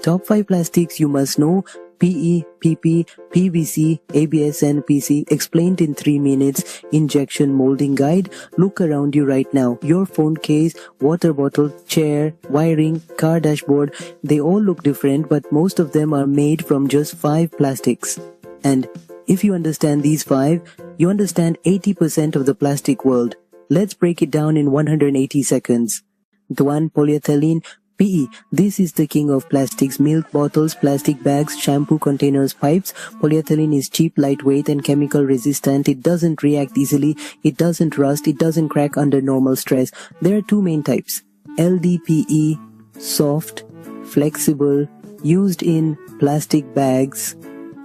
Top 5 plastics you must know: PE, PP, PVC, ABS and PC, explained in 3 minutes. Injection molding guide. Look around you right now. Your phone case, water bottle, chair, wiring, car dashboard, they all look different, but most of them are made from just 5 plastics. And if you understand these 5, you understand 80% of the plastic world. Let's break it down in 180 seconds. The 1, polyethylene. PE. This is the king of plastics: milk bottles, plastic bags, shampoo containers, pipes. Polyethylene is cheap, lightweight and chemical resistant. It doesn't react easily, it doesn't rust, it doesn't crack under normal stress. There are 2 main types: LDPE, soft, flexible, used in plastic bags;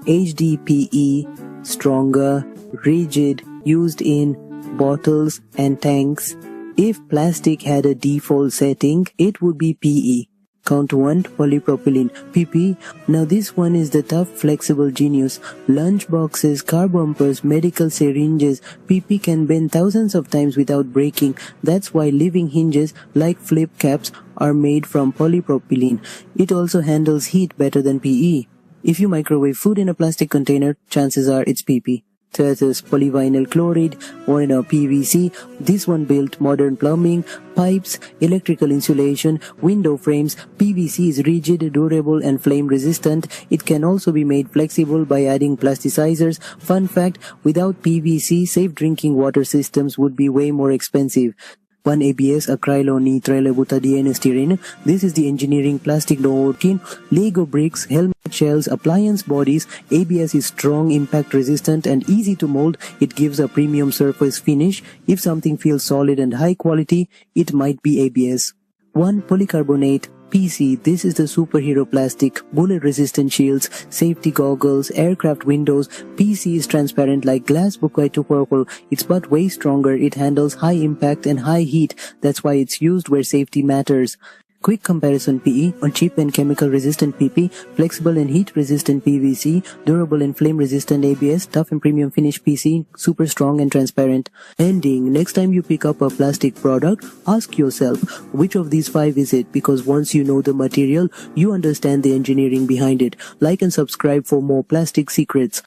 HDPE, stronger, rigid, used in bottles and tanks. If plastic had a default setting, it would be PE. Count 1, polypropylene. PP. Now this one is the tough, flexible genius. Lunch boxes, car bumpers, medical syringes. PP can bend thousands of times without breaking. That's why living hinges, like flip caps, are made from polypropylene. It also handles heat better than PE. If you microwave food in a plastic container, chances are it's PP. Third is Polyvinyl Chloride, or PVC. This one built modern plumbing, pipes, electrical insulation, window frames. PVC is rigid, durable and flame resistant. It can also be made flexible by adding plasticizers. Fun fact, without PVC, safe drinking water systems would be way more expensive. 1 ABS, Acrylonitrile, Butadiene, Styrene. This is the engineering plastic routine. Lego bricks, helmet shells, appliance bodies. ABS is strong, impact resistant and easy to mold. It gives a premium surface finish. If something feels solid and high quality, it might be ABS. 1 Polycarbonate, PC. This is the superhero plastic: bullet resistant shields, safety goggles, aircraft windows. PC is transparent like glass, Butadiene. It's but way stronger. It handles high impact and high heat. That's why it's used where safety matters. Quick comparison: PE on cheap and chemical resistant PP, flexible and heat resistant PVC, durable and flame resistant ABS, tough and premium finish PC, super strong and transparent. Ending: next time you pick up a plastic product, ask yourself, which of these 5 is it? Because once you know the material, you understand the engineering behind it. Like and subscribe for more plastic secrets.